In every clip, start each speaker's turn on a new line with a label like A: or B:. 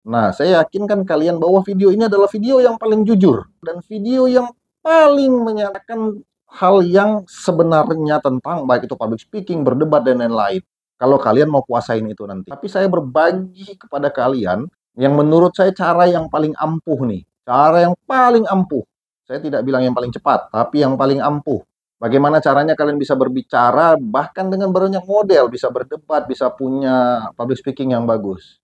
A: Nah, saya yakin kan kalian bahwa video ini adalah video yang paling jujur dan video yang paling menyatakan hal yang sebenarnya tentang baik itu public speaking, berdebat dan lain-lain. Kalau kalian mau kuasain itu nanti. Tapi saya berbagi kepada kalian yang menurut saya cara yang paling ampuh nih. Cara yang paling ampuh. Saya tidak bilang yang paling cepat, tapi yang paling ampuh. Bagaimana caranya kalian bisa berbicara bahkan dengan banyak model, bisa berdebat, bisa punya public speaking yang bagus.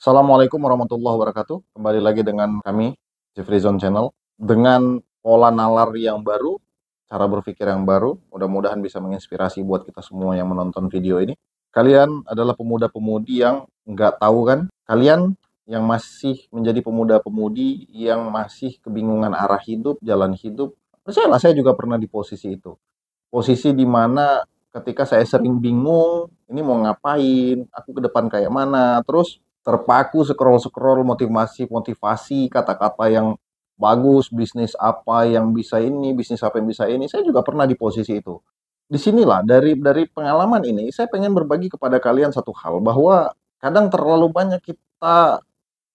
A: Assalamualaikum warahmatullahi wabarakatuh. Kembali lagi dengan kami, Jeffrey Zone Channel. Dengan pola nalar yang baru, cara berpikir yang baru, mudah-mudahan bisa menginspirasi buat kita semua yang menonton video ini. Kalian adalah pemuda-pemudi yang nggak tahu kan? Kalian yang masih menjadi pemuda-pemudi yang masih kebingungan arah hidup, jalan hidup. Percayalah, saya juga pernah di posisi itu. Posisi di mana ketika saya sering bingung, ini mau ngapain, aku ke depan kayak mana, terus terpaku scroll-scroll motivasi kata-kata yang bagus, bisnis apa yang bisa ini, bisnis apa yang bisa ini. Saya juga pernah di posisi itu. Disinilah dari pengalaman ini saya pengen berbagi kepada kalian satu hal, bahwa kadang terlalu banyak kita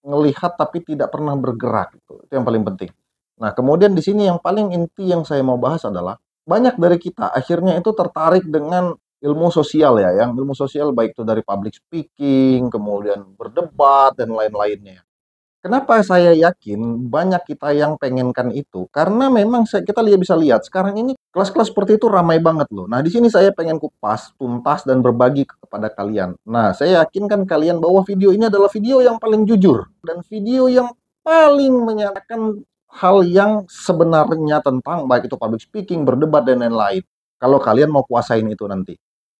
A: ngelihat tapi tidak pernah bergerak. Itu yang paling penting. Nah, kemudian di sini yang paling inti yang saya mau bahas adalah banyak dari kita akhirnya itu tertarik dengan ilmu sosial ya, yang ilmu sosial baik itu dari public speaking, kemudian berdebat dan lain-lainnya. Kenapa saya yakin banyak kita yang pengenkan itu? Karena memang kita bisa lihat sekarang ini kelas-kelas seperti itu ramai banget loh. Nah, di sini saya pengen kupas, tuntas dan berbagi kepada kalian. Nah, saya yakin kan kalian bahwa video ini adalah video yang paling jujur dan video yang paling menyatakan hal yang sebenarnya tentang baik itu public speaking, berdebat dan lain-lain. Kalau kalian mau kuasain itu nanti.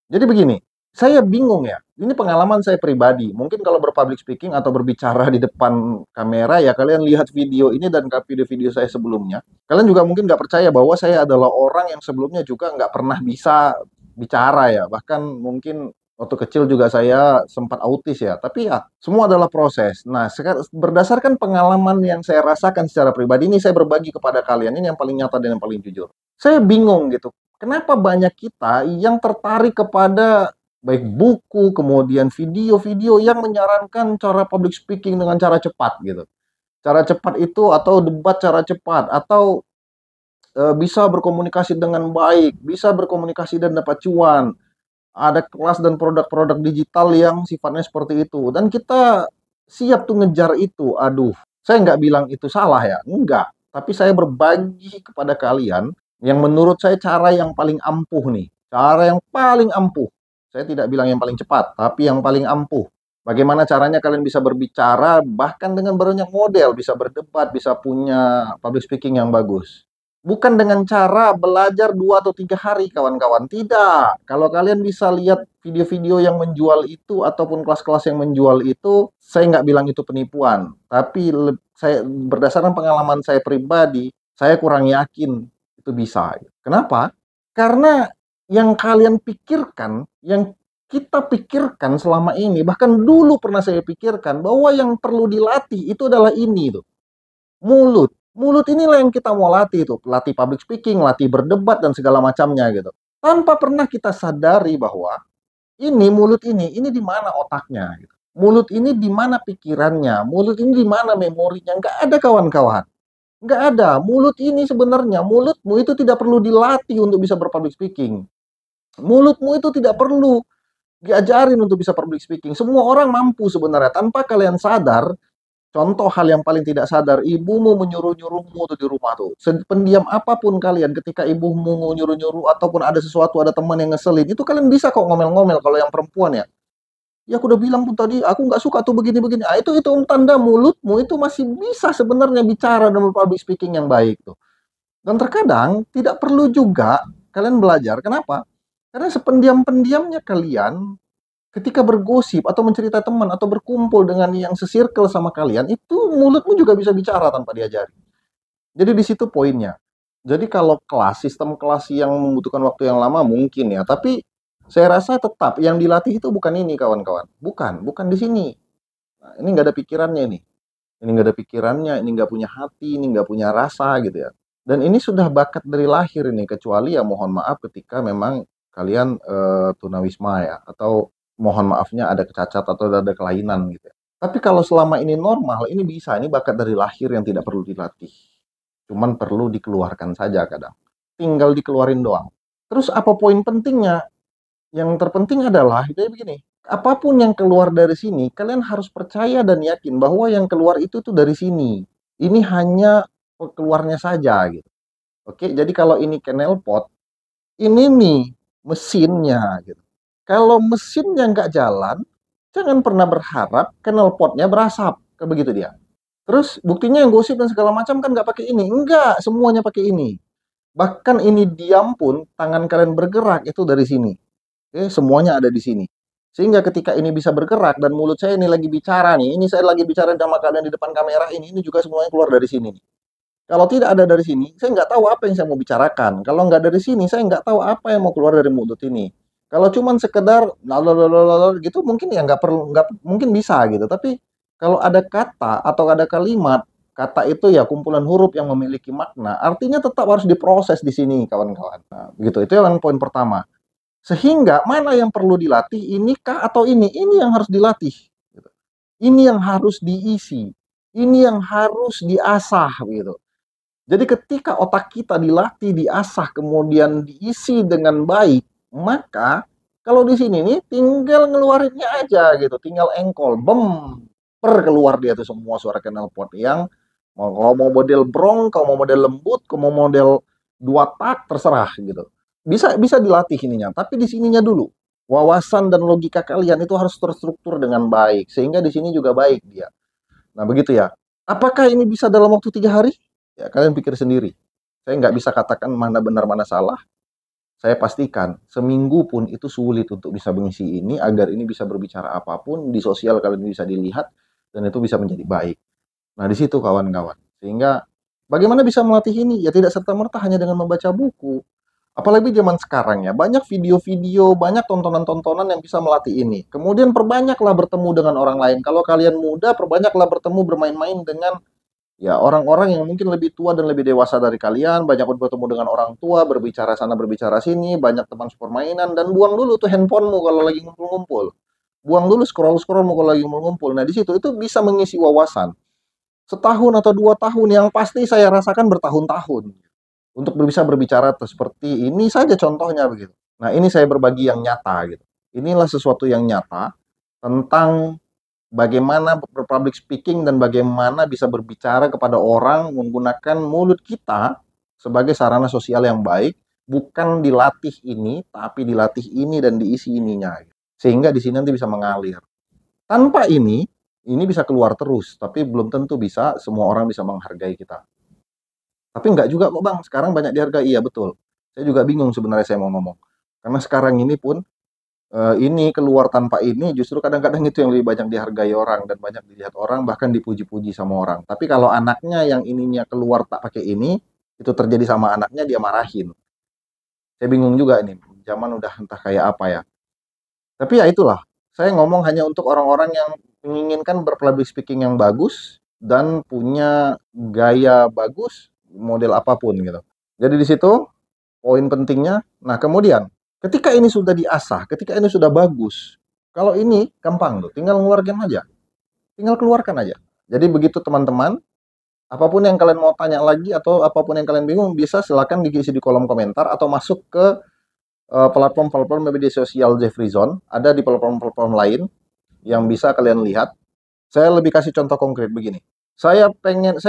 A: Jadi begini, saya bingung ya. Ini pengalaman saya pribadi. Mungkin kalau berpublic speaking atau berbicara di depan kamera ya kalian lihat video ini dan video-video saya sebelumnya. Kalian juga mungkin nggak percaya bahwa saya adalah orang yang sebelumnya juga nggak pernah bisa bicara ya. Bahkan mungkin waktu kecil juga saya sempat autis ya. Tapi ya semua adalah proses. Nah, berdasarkan pengalaman yang saya rasakan secara pribadi ini saya berbagi kepada kalian. Ini yang paling nyata dan yang paling jujur. Saya bingung gitu. Kenapa banyak kita yang tertarik kepada baik buku, kemudian video-video yang menyarankan cara public speaking dengan cara cepat gitu. Cara cepat itu atau debat cara cepat atau bisa berkomunikasi dengan baik, bisa berkomunikasi dan dapat cuan. Ada kelas dan produk-produk digital yang sifatnya seperti itu. Dan kita siap tuh ngejar itu. Aduh, saya nggak bilang itu salah ya, enggak. Tapi saya berbagi kepada kalian yang menurut saya cara yang paling ampuh nih. Cara yang paling ampuh. Saya tidak bilang yang paling cepat, tapi yang paling ampuh. Bagaimana caranya kalian bisa berbicara bahkan dengan banyak model, bisa berdebat, bisa punya public speaking yang bagus. Bukan dengan cara belajar 2 atau 3 hari kawan-kawan. Tidak. Kalau kalian bisa lihat video-video yang menjual itu ataupun kelas-kelas yang menjual itu, saya nggak bilang itu penipuan. Tapi saya berdasarkan pengalaman saya pribadi, saya kurang yakin itu bisa. Kenapa? Karena yang kalian pikirkan, yang kita pikirkan selama ini, bahkan dulu pernah saya pikirkan bahwa yang perlu dilatih itu adalah ini tuh, mulut. Mulut inilah yang kita mau latih tuh, latih public speaking, latih berdebat dan segala macamnya gitu. Tanpa pernah kita sadari bahwa ini mulut ini di mana otaknya gitu. Mulut ini di mana pikirannya, mulut ini di mana memorinya. Nggak ada kawan-kawan. Nggak ada. Mulut ini sebenarnya, mulutmu itu tidak perlu dilatih untuk bisa berpublic speaking. Mulutmu itu tidak perlu diajarin untuk bisa public speaking. Semua orang mampu sebenarnya tanpa kalian sadar. Contoh hal yang paling tidak sadar, ibumu menyuruh-nyuruhmu tuh di rumah tuh. Pendiam apapun kalian, ketika ibumu nyuruh-nyuruh ataupun ada sesuatu, ada teman yang ngeselin, itu kalian bisa kok ngomel-ngomel kalau yang perempuan ya. Ya aku udah bilang tuh tadi, aku nggak suka tuh begini-begini. Ah, itu tanda mulutmu itu masih bisa sebenarnya bicara dan public speaking yang baik tuh. Dan terkadang tidak perlu juga kalian belajar. Kenapa? Karena sependiam-pendiamnya kalian ketika bergosip atau mencerita teman atau berkumpul dengan yang sesirkel sama kalian, itu mulutmu juga bisa bicara tanpa diajari. Jadi di situ poinnya. Jadi kalau sistem kelas yang membutuhkan waktu yang lama mungkin ya, tapi saya rasa tetap yang dilatih itu bukan ini kawan-kawan. Bukan di sini. Nah, ini nggak ada pikirannya ini. Ini nggak ada pikirannya, ini nggak punya hati, ini nggak punya rasa gitu ya. Dan ini sudah bakat dari lahir ini, kecuali ya mohon maaf ketika memang kalian tunawisma ya, atau mohon maafnya ada cacat atau ada kelainan gitu ya. Tapi kalau selama ini normal, ini bisa, ini bakat dari lahir yang tidak perlu dilatih. Cuman perlu dikeluarkan saja kadang. Tinggal dikeluarin doang. Terus apa poin pentingnya? Yang terpenting adalah, jadi begini, apapun yang keluar dari sini, kalian harus percaya dan yakin bahwa yang keluar itu tuh dari sini. Ini hanya keluarnya saja gitu. Oke, jadi kalau ini knalpot, ini nih mesinnya gitu. Kalau mesinnya nggak jalan, jangan pernah berharap knalpotnya berasap. Kayak begitu dia. Terus buktinya yang gosip dan segala macam kan nggak pakai ini. Enggak, semuanya pakai ini. Bahkan ini diam pun, tangan kalian bergerak itu dari sini. Oke, semuanya ada di sini. Sehingga ketika ini bisa bergerak dan mulut saya ini lagi bicara nih, ini saya lagi bicara sama kalian di depan kamera ini juga semuanya keluar dari sini nih. Kalau tidak ada dari sini, saya nggak tahu apa yang saya mau bicarakan. Kalau nggak dari sini, saya nggak tahu apa yang mau keluar dari mulut ini. Kalau cuman sekedar lalalala gitu, mungkin ya nggak mungkin bisa gitu. Tapi kalau ada kata atau ada kalimat, kata itu ya kumpulan huruf yang memiliki makna, artinya tetap harus diproses di sini, kawan-kawan. Nah, begitu. Itu yang poin pertama. Sehingga mana yang perlu dilatih, ini kah atau ini? Ini yang harus dilatih. Ini yang harus diisi. Ini yang harus diasah gitu. Jadi ketika otak kita dilatih, diasah, kemudian diisi dengan baik, maka kalau di sini nih tinggal ngeluarinnya aja gitu, tinggal engkol, bem, per keluar dia tuh semua suara knalpot yang mau model brong, kalau mau model lembut, kalau mau model dua tak terserah gitu. Bisa bisa dilatih ininya, tapi di sininya dulu. Wawasan dan logika kalian itu harus terstruktur dengan baik, sehingga di sini juga baik dia. Nah begitu ya. Apakah ini bisa dalam waktu 3 hari? Ya, kalian pikir sendiri. Saya nggak bisa katakan mana benar, mana salah. Saya pastikan, seminggu pun itu sulit untuk bisa mengisi ini, agar ini bisa berbicara apapun, di sosial kalian bisa dilihat, dan itu bisa menjadi baik. Nah, di situ kawan-kawan. Sehingga, bagaimana bisa melatih ini? Ya tidak serta-merta hanya dengan membaca buku. Apalagi zaman sekarang ya, banyak video-video, banyak tontonan-tontonan yang bisa melatih ini. Kemudian perbanyaklah bertemu dengan orang lain. Kalau kalian muda, perbanyaklah bertemu bermain-main dengan ya orang-orang yang mungkin lebih tua dan lebih dewasa dari kalian, banyak bertemu dengan orang tua, berbicara sana berbicara sini, banyak teman permainan, dan buang dulu tuh handphonemu kalau lagi ngumpul-ngumpul. Buang dulu scroll-scrollmu kalau lagi ngumpul-ngumpul. Nah, di situ itu bisa mengisi wawasan. Setahun atau 2 tahun yang pasti saya rasakan bertahun-tahun untuk bisa berbicara seperti ini saja contohnya begitu. Nah, ini saya berbagi yang nyata gitu. Inilah sesuatu yang nyata tentang bagaimana berpublic speaking dan bagaimana bisa berbicara kepada orang menggunakan mulut kita sebagai sarana sosial yang baik, bukan dilatih ini, tapi dilatih ini dan diisi ininya. Sehingga di sini nanti bisa mengalir. Tanpa ini bisa keluar terus, tapi belum tentu bisa semua orang bisa menghargai kita. Tapi enggak juga kok Bang, sekarang banyak dihargai, iya betul. Saya juga bingung sebenarnya saya mau ngomong. Karena sekarang ini pun ini keluar tanpa ini justru kadang-kadang itu yang lebih banyak dihargai orang dan banyak dilihat orang, bahkan dipuji-puji sama orang. Tapi kalau anaknya yang ininya keluar tak pakai ini, itu terjadi sama anaknya, dia marahin. Saya bingung juga ini, zaman udah entah kayak apa ya. Tapi ya itulah, saya ngomong hanya untuk orang-orang yang menginginkan berpublic speaking yang bagus dan punya gaya bagus, model apapun gitu. Jadi di situ poin pentingnya. Nah, kemudian ketika ini sudah diasah, ketika ini sudah bagus, kalau ini gampang tuh, tinggal ngeluarkan aja. Tinggal keluarkan aja. Jadi begitu teman-teman, apapun yang kalian mau tanya lagi atau apapun yang kalian bingung, bisa silakan diisi di kolom komentar atau masuk ke platform-platform media sosial Jeffrey Zone. Ada di platform-platform lain yang bisa kalian lihat. Saya lebih kasih contoh konkret begini. Saya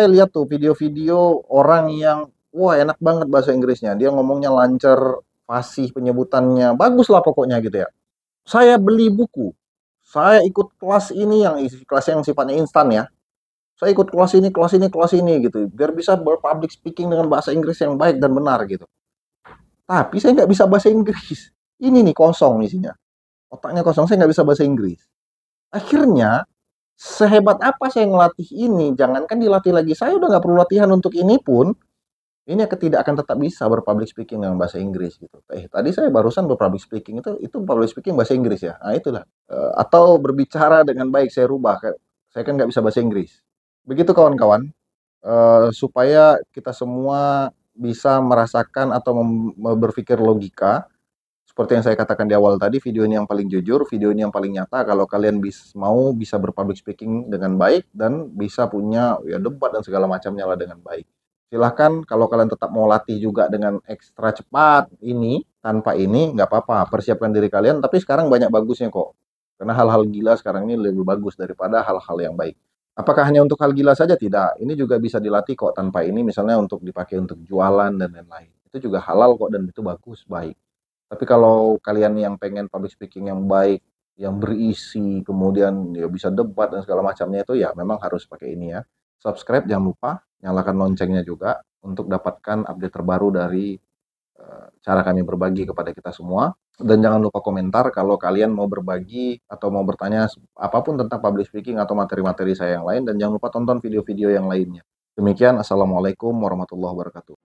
A: lihat tuh video-video orang yang wah enak banget bahasa Inggrisnya. Dia ngomongnya lancar, fasih penyebutannya, bagus lah pokoknya gitu ya. Saya beli buku. Saya ikut kelas ini yang kelas yang sifatnya instan ya. Saya ikut kelas ini, kelas ini, kelas ini gitu. Biar bisa berpublic speaking dengan bahasa Inggris yang baik dan benar gitu. Tapi saya nggak bisa bahasa Inggris. Ini nih kosong isinya. Otaknya kosong, saya nggak bisa bahasa Inggris. Akhirnya sehebat apa saya ngelatih ini, jangankan dilatih lagi, saya udah nggak perlu latihan untuk ini pun, ini tidak akan tetap bisa berpublic speaking dengan bahasa Inggris gitu. Tadi saya barusan berpublic speaking itu public speaking bahasa Inggris ya. Nah itulah. Atau berbicara dengan baik saya rubah. Saya kan nggak bisa bahasa Inggris. Begitu kawan-kawan. Supaya kita semua bisa merasakan atau berpikir logika. Seperti yang saya katakan di awal tadi, video ini yang paling jujur, video ini yang paling nyata. Kalau kalian bisa berpublic speaking dengan baik dan bisa punya ya debat dan segala macamnya lah dengan baik. Silahkan kalau kalian tetap mau latih juga dengan ekstra cepat ini, tanpa ini nggak apa-apa, persiapkan diri kalian. Tapi sekarang banyak bagusnya kok. Karena hal-hal gila sekarang ini lebih bagus daripada hal-hal yang baik. Apakah hanya untuk hal gila saja? Tidak. Ini juga bisa dilatih kok tanpa ini, misalnya untuk dipakai untuk jualan dan lain-lain. Itu juga halal kok dan itu bagus, baik. Tapi kalau kalian yang pengen public speaking yang baik, yang berisi, kemudian ya bisa debat dan segala macamnya itu ya memang harus pakai ini ya. Subscribe jangan lupa, nyalakan loncengnya juga untuk dapatkan update terbaru dari cara kami berbagi kepada kita semua. Dan jangan lupa komentar kalau kalian mau berbagi atau mau bertanya apapun tentang public speaking atau materi-materi saya yang lain. Dan jangan lupa tonton video-video yang lainnya. Demikian, Assalamualaikum warahmatullahi wabarakatuh.